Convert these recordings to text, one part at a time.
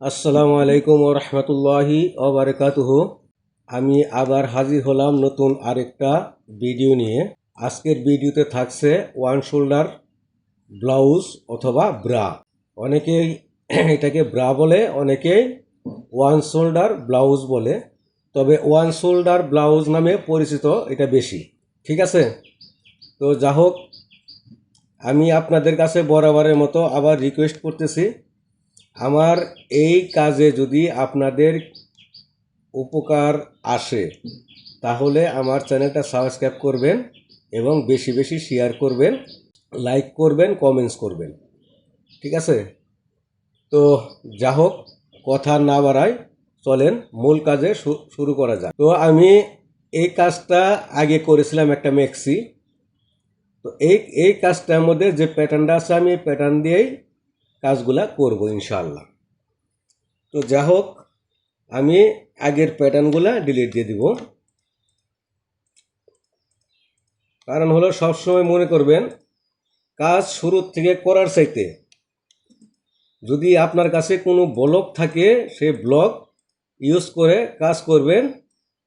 আসসালামু আলাইকুম ওয়া রাহমাতুল্লাহি ওয়া বারাকাতুহু। আমি আবার হাজির হলাম নতুন আরেকটা ভিডিও নিয়ে। আজকের ভিডিওতে থাকছে ওয়ান শোল্ডার ব্লাউজ অথবা ব্রা। অনেকেই এটাকে ব্রা বলে, অনেকেই ওয়ান শোল্ডার ব্লাউজ বলে। তবে ওয়ান শোল্ডার ব্লাউজ নামে পরিচিত এটা বেশি। ঠিক আছে, তো যা হোক, আমি আপনাদের কাছে বরাবরের মতো আবার রিকোয়েস্ট করতেছি, আমার এই কাজে যদি আপনাদের উপকার আসে তাহলে আমার চ্যানেলটা সাবস্ক্রাইব করবেন এবং বেশি বেশি শেয়ার করবেন, লাইক করবেন, কমেন্টস করবেন। ঠিক আছে, তো যা হোক, কথা না বাড়ায় চলেন মূল কাজে শুরু করা যাক। তো আমি এই কাজটা আগে করেছিলাম একটা মেক্সি। তো এই কাজটার মধ্যে যে প্যাটার্নটা আছে আমি এই প্যাটার্ন দিয়েই কাজগুলা করব ইনশাআল্লাহ। তো যা হোক, আমি আগের প্যাটার্নগুলো ডিলিট দিয়ে দিব। কারণ হলো, সবসময় মনে করবেন, কাজ শুরুর থেকে করার চাইতে যদি আপনার কাছে কোনো ব্লক থাকে সেই ব্লক ইউজ করে কাজ করবেন,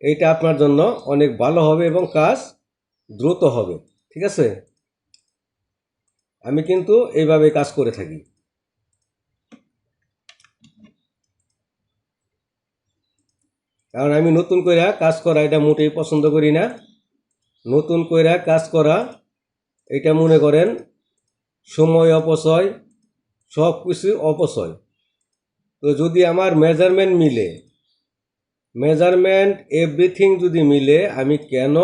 এইটা আপনার জন্য অনেক ভালো হবে এবং কাজ দ্রুত হবে। ঠিক আছে, আমি কিন্তু এইভাবে কাজ করে থাকি। কারণ আমি নতুন করে কাজ করা এটা মোটেই পছন্দ করি না। নতুন করে কাজ করা এটা মনে করেন সময় অপচয়, সব কিছু অপচয়। তো যদি আমার মেজারমেন্ট এভরিথিং যদি মিলে, আমি কেন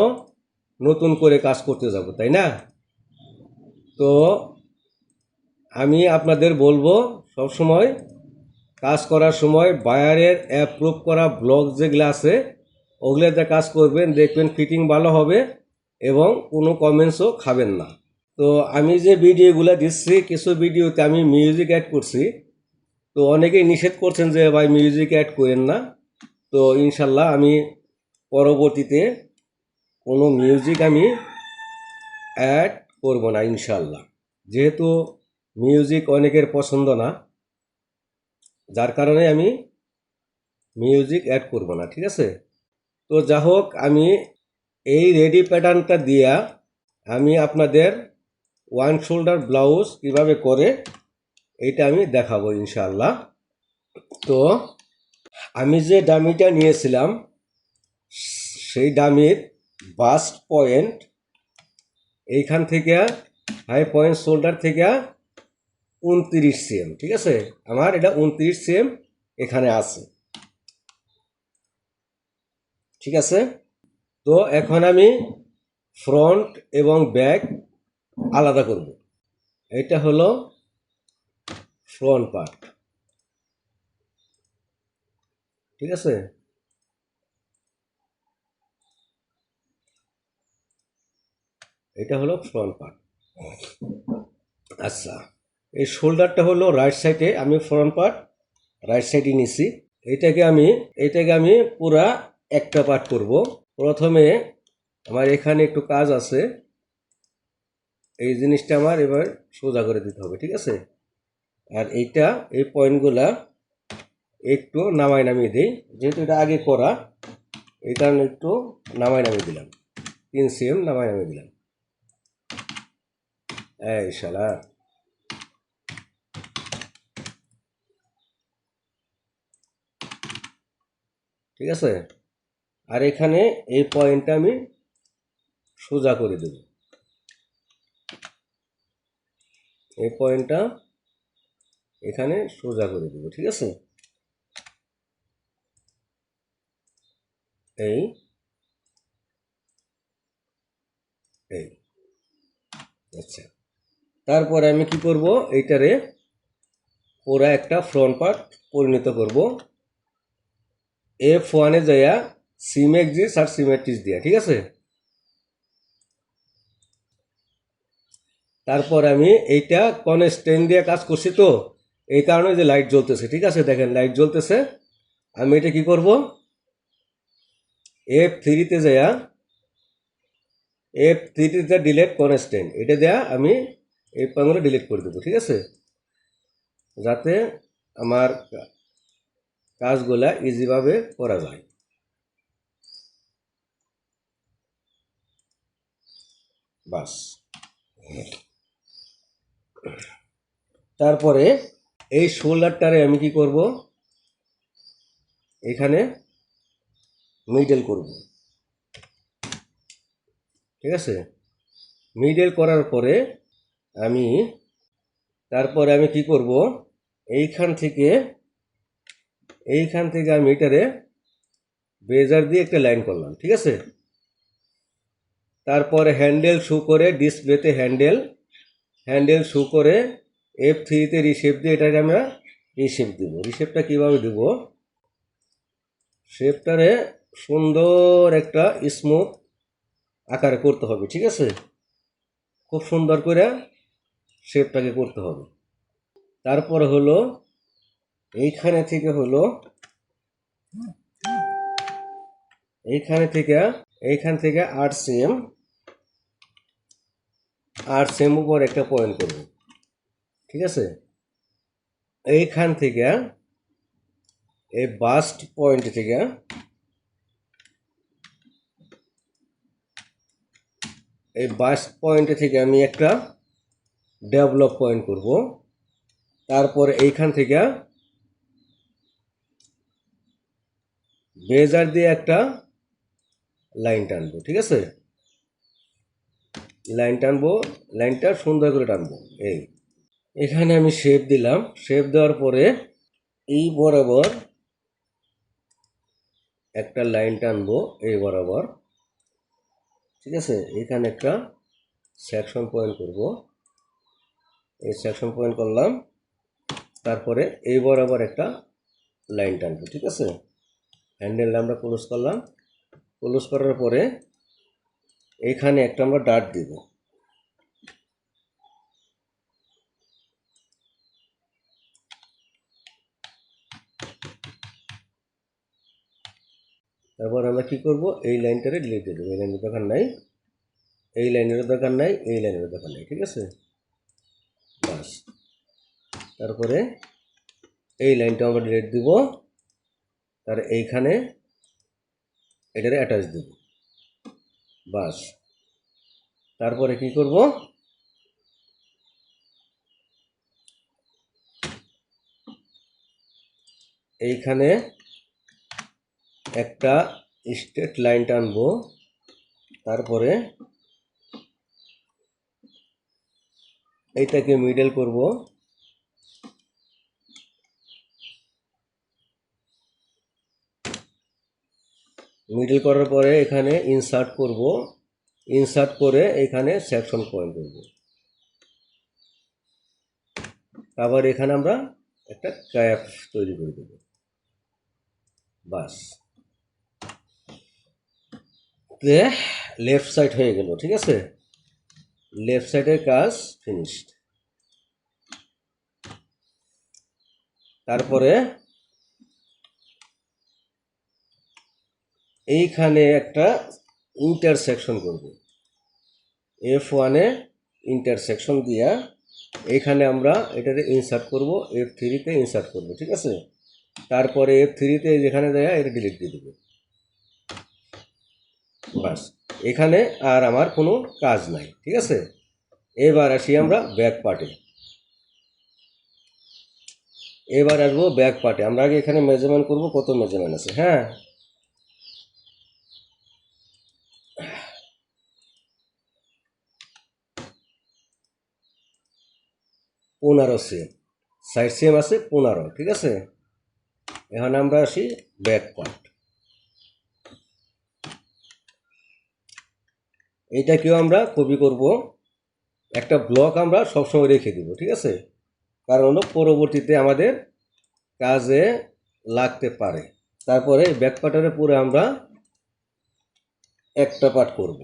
নতুন করে কাজ করতে যাব, তাই না? তো আমি আপনাদের বলবো, সবসময় কাজ করার সময় বায়ারের অ্যাপ্রুভ করা ব্লক যেগুলো আছে ওগুলোতে কাজ করবেন, দেখবেন ফিটিং ভালো হবে এবং কোনো কমেন্টসও খাবেন না। তো আমি যে ভিডিওগুলো দিচ্ছি, কিছু ভিডিওতে আমি মিউজিক অ্যাড করছি। তো অনেকেই নিষেধ করছেন যে ভাই মিউজিক অ্যাড করেন না। তো ইনশাল্লাহ আমি পরবর্তীতে কোনো মিউজিক আমি অ্যাড করব না ইনশাল্লাহ, যেহেতু মিউজিক অনেকের পছন্দ না, যার কারণে আমি মিউজিক অ্যাড করব না। ঠিক আছে, তো যা হোক, আমি এই রেডি প্যাটার্নটা দিয়া আমি আপনাদের ওয়ান শোল্ডার ব্লাউজ কিভাবে করে এইটা আমি দেখাবো ইনশাল্লাহ। তো আমি যে ডামিটা নিয়েছিলাম সেই ডামির বাস্ট পয়েন্ট এইখান থেকে, হাই পয়েন্ট শোল্ডার থেকে 29 cm। ঠিক আছে, আমার এটা 29 cm এখানে আছে। ঠিক আছে, তো এখন আমি ফ্রন্ট এবং ব্যাক আলাদা করব। এটা হলো ফ্রন্ট পার্ট। ঠিক আছে, এটা হলো ফ্রন্ট পার্ট। আচ্ছা, এই শোল্ডারটা হলো রাইট সাইডে, আমি ফ্রন্ট পার্ট রাইট সাইডে নিছি। এটাকে আমি পুরা একটা পার্ট করব। প্রথমে আমার এখানে একটু কাজ আছে, এই জিনিসটা আমার এবার সোজা করে দিতে হবে। ঠিক আছে, আর এই পয়েন্টগুলা একটু নামিয়ে দিই, যেহেতু এটা আগে করা, এই কারণে একটু নামিয়ে দিলাম। 3 cm নামিয়ে দিলাম। এই শালা, ঠিক আছে, আর এখানে এই পয়েন্টটা আমি সোজা করে দেব। এই পয়েন্টটা এখানে সোজা করে দেব। ঠিক আছে, এই এই আচ্ছা, তারপরে আমি কি করব, এইটারে পুরা একটা ফ্রন্ট পার্ট পরিণত করব। F1 যাইয়া সিমেক্সিস আর সিমেট্রিস দিয়া। ঠিক আছে, তারপর আমি এইটা কনস্ট্যান্ট দিয়ে কাজ করছি, তো এই কারণে যে লাইট জ্বলতেছে। ঠিক আছে, দেখেন লাইট জ্বলতেছে। আমি এটা কি করব, F3 যাইয়া F3 ডিলেট কনস্ট্যান্ট, এটা দেয়া আমি এই পয়েন্টগুলো ডিলিট করে দেবো। ঠিক আছে, যাতে আমার কাজগুলা ইজিভাবে করা যায়। বাস, তারপরে এই শোল্ডারটারে আমি কি করব, এখানে মিডল করব। ঠিক আছে, মিডল করার পরে আমি তারপরে আমি কি করব, এইখান থেকে আমি এটারে বেজার দিয়ে একটা লাইন করলাম। ঠিক আছে, তারপরে হ্যান্ডেল শো করে ডিসপ্লেতে হ্যান্ডেল শো করে F3-তে রিশেপ দিয়ে এটাকে আমরা রিশেপ দিব। রিশেপটা কীভাবে দেব, শেপটারে সুন্দর একটা স্মুথ আকারে করতে হবে। ঠিক আছে, খুব সুন্দর করে শেপটাকে করতে হবে। তারপরে হলো এইখানে থেকে 8 সেম উপর একটা পয়েন্ট করব। ঠিক আছে, এইখান থেকে এই বাস্ট পয়েন্ট থেকে আমি একটা ডেভেলপ পয়েন্ট করব। তারপর এইখান থেকে বেজার দিয়ে একটা লাইন টানবো। ঠিক আছে, লাইনটা সুন্দর করে টানবো। এখানে আমি শেপ দিলাম। শেপ দেওয়ার পরে এই বরাবর একটা লাইন টানবো, এই বরাবর। ঠিক আছে, এখানে একটা সেকশন পয়েন্ট করব। এই সেকশন পয়েন্ট করলাম, তারপরে এই বরাবর একটা লাইন টানবো। ঠিক আছে, হ্যান্ডেলটা আমরা ক্লোজ করলাম। ক্লোজ করার পরে এইখানে একটা আমরা ডাট দিব। তারপর আমরা কি করব, এই লাইনটারে ডিলিট দিয়ে দেবো। এই লাইনের দরকার নাই, এই লাইনের দরকার নাই, এই লাইনের দরকার নাই। ঠিক আছে, বাস। তারপরে এই লাইনটা আমরা ডিলিট দিব, তার এইখানে এটারে অ্যাটাচ দেব। বাস, তারপরে কি করব, এইখানে একটা স্ট্রেট লাইন টানবো। তারপরে এইটাকে মিডল করব। মিডল করার পরে এখানে ইনসার্ট করব। ইনসার্ট করে এখানে সেকশন পয়েন্ট করব। আবার এখানে আমরা একটা ক্যাপ তৈরি করে দেব। বাস, লেফট সাইড হয়ে গেল। ঠিক আছে, লেফট সাইডের কাজ ফিনিশড। তারপরে এইখানে একটা ইন্টারসেকশন করব। F1-এ ইন্টারসেকশন দিয়া এইখানে আমরা এটাতে ইনসার্ট করব, F3-তে ইনসার্ট করব। ঠিক আছে, তারপরে F3-তে যেখানে দেয়া এটা ডিলিট দিয়ে দেবো। বাস, এখানে আর আমার কোনো কাজ নাই। ঠিক আছে, এবার আসি আমরা ব্যাক পার্টে। আমরা আগে এখানে মেজারমেন্ট করব, কত মেজারমেন্ট আছে। হ্যাঁ, 15 সেম, সাইড সেম আছে 15। ঠিক আছে, এখন আমরা আসি ব্যাক পার্ট। এইটাকেও আমরা কপি করব, একটা ব্লক আমরা সবসময় রেখে দিব। ঠিক আছে, কারণ হলো পরবর্তীতে আমাদের কাজে লাগতে পারে। তারপরে ব্যাক পার্টের পুরো আমরা একটা পার্ট করব।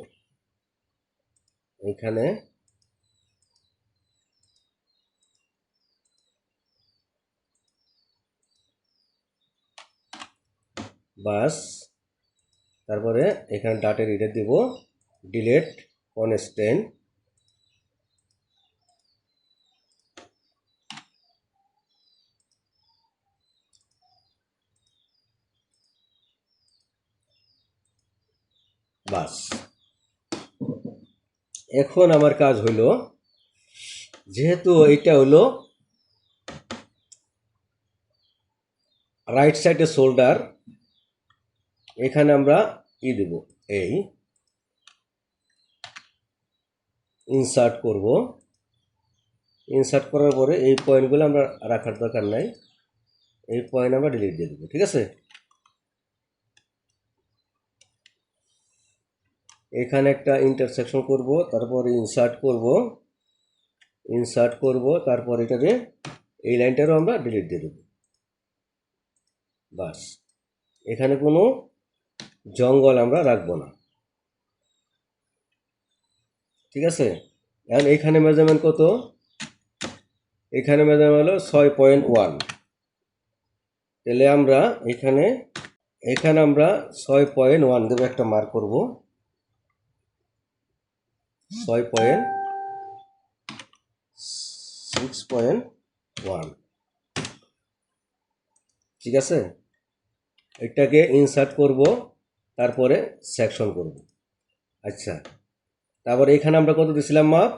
এখানে বাস, তারপরে এখানে ডাটের এটা দিব, ডিলেট কনস্ট্যান্ট। বাস। এখন আমার কাজ হইল, যেহেতু এটা হলো রাইট সাইডে শোল্ডার, এখানে আমরা দেব, এই ইনসার্ট করব। ইনসার্ট করার পরে এই পয়েন্টগুলো আমরা রাখার দরকার নাই, এই পয়েন্ট আমরা ডিলিট দিয়ে দেবো। ঠিক আছে, এখানে একটা ইন্টারসেকশন করব, তারপরে ইনসার্ট করব, তারপর এটাতে এই লাইনটারও আমরা ডিলিট দিয়ে দেবো। বাস, এখানে কোনো জঙ্গল আমরা রাখবো না। ঠিক আছে, এখন এখানে মেজারমেন্ট কত? এখানে মেজারমেন্ট হলো 6.1। তাহলে আমরা এখানে আমরা 6.1 দেবো, একটা মার্ক করব 6.1। ঠিক আছে, এটাকে ইনসার্ট করব, তারপরে সেকশন করব। আচ্ছা, তারপর এখানে আমরা কত দিছিলাম মাপ?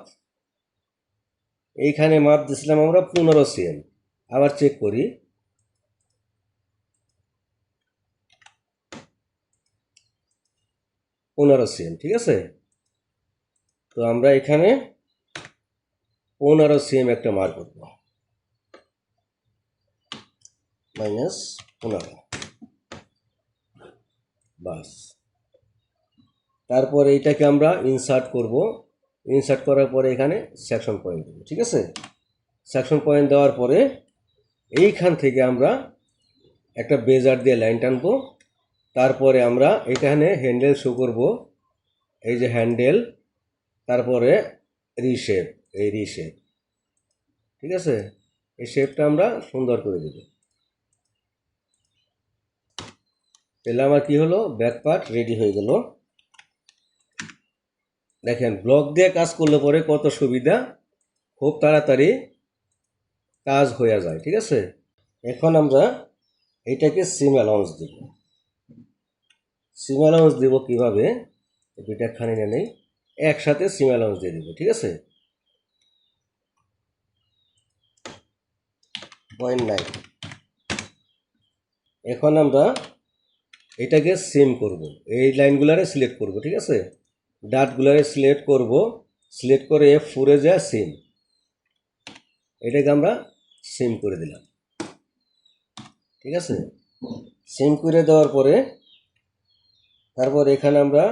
এইখানে মাপ দিছিলাম আমরা 15 cm। আবার চেক করি, 15 cm। ঠিক আছে, তো আমরা এখানে 15 cm একটা মার্ক করব, -15। বাস, তারপর এইটাকে আমরা ইনসার্ট করব। ইনসার্ট করার পরে এখানে সেকশন পয়েন্ট দেবো। ঠিক আছে, সেকশন পয়েন্ট দেওয়ার পরে এইখান থেকে আমরা একটা বেজার দিয়ে লাইন টানবো। তারপরে আমরা এখানে হ্যান্ডেল শো করব, এই যে হ্যান্ডেল, তারপরে রিশেপ, এই রিশেপ। ঠিক আছে, এই শেপটা আমরা সুন্দর করে দেব। তাহলে আমার কি হলো, ব্যাক পার্ট রেডি হয়ে গেল। দেখেন, ব্লক দিয়ে কাজ করলে পরে কত সুবিধা, খুব তাড়াতাড়ি কাজ হয়ে যায়। ঠিক আছে, এখন আমরা এটাকে সিম অ্যালাউন্স দেব। সিম অ্যালাউন্স দেব কীভাবে, দুইটা খানি না নেই, একসাথে সিম অ্যালাউন্স দিয়ে দেবো। ঠিক আছে, 0.9। এখন আমরা এটাকে সিম করব, এই লাইনগুলারে সিলেক্ট করব। ঠিক আছে, ডাটগুলারে সিলেক্ট করব, সিলেক্ট করে ফুরে যায় সিম, এটাকে আমরা সিম করে দিলাম। ঠিক আছে, সিম করে দেওয়ার পরে তারপর এখানে আমরা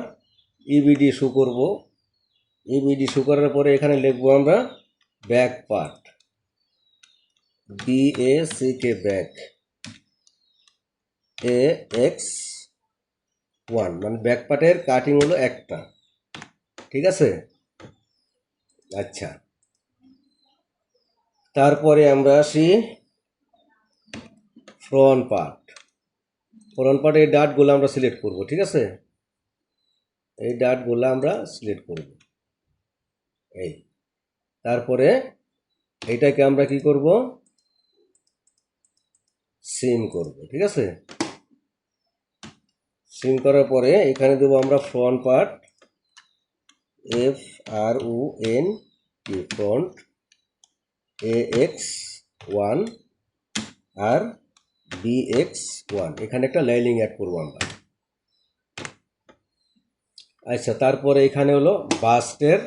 ইবিডি শো করব। ইবিডি শো করার পরে এখানে লিখবো আমরা back part, BACK, back, AX1, মানে ব্যাক পার্টের কাটিং হলো একটা। ঠিক আছে, আচ্ছা, তারপরে আমরা আসি ফ্রন্ট পার্ট। ফ্রন্ট পার্টের ডাটগুলো আমরা সিলেক্ট করব। ঠিক আছে, এই ডাটগুলো আমরা সিলেক্ট করব, এই। তারপরে এইটাকে আমরা কি করব, সিম করব। ঠিক আছে, সিম করার পরে এখানে দেবো আমরা front part, FRONT, front, AX1 আর BX1, এখানে একটা লাইনিং অ্যাড করবো আমরা। আচ্ছা, তারপরে এখানে হলো বাস্টের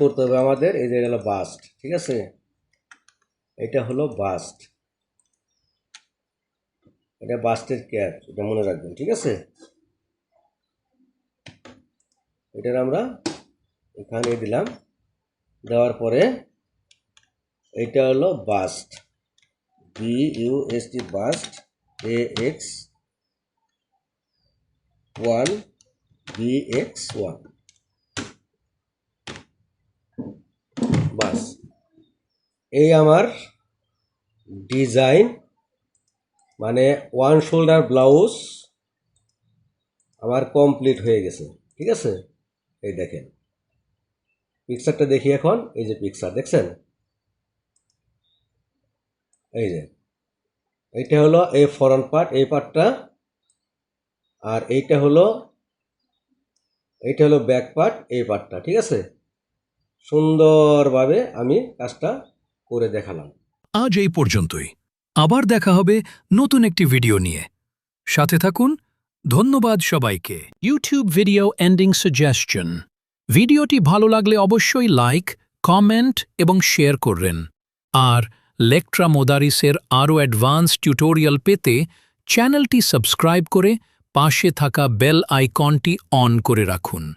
করতে হবে আমাদের, এই যে গেল বাস্ট। ঠিক আছে, এটা হলো বাস্ট, এটা বাস্টের ক্যাপ, এটা মনে রাখবেন। ঠিক আছে, এটার আমরা এখানে দিলাম, দেওয়ার পরে এটা হলো bast, BUST, bast, AX1, BX1। বাস, এই আমার ডিজাইন, মানে ওয়ান শোল্ডার ব্লাউজ আমার কমপ্লিট হয়ে গেছে। ঠিক আছে, এই দেখেন পিকচারটা দেখি এখন, এই যে পিকচার দেখছেন, এই যে এইটা হলো এই ফ্রন্ট পার্ট, এই পার্টটা, আর এইটা হলো এটা হলো ব্যাক পার্ট, এই পার্টটা, ঠিক আছে? সুন্দরভাবে আমি কাজটা করে দেখালাম। আজ এই পর্যন্তই। আবার দেখা হবে নতুন একটি ভিডিও নিয়ে। সাথে থাকুন। ধন্যবাদ সবাইকে। YouTube video ending suggestion. ভিডিওটি ভালো লাগলে অবশ্যই লাইক, কমেন্ট এবং শেয়ার করবেন। আর লেকট্রা মোদারিসের আরও অ্যাডভান্স টিউটোরিয়াল পেতে চ্যানেলটি সাবস্ক্রাইব করে পাশে থাকা বেল আইকনটি অন করে রাখুন।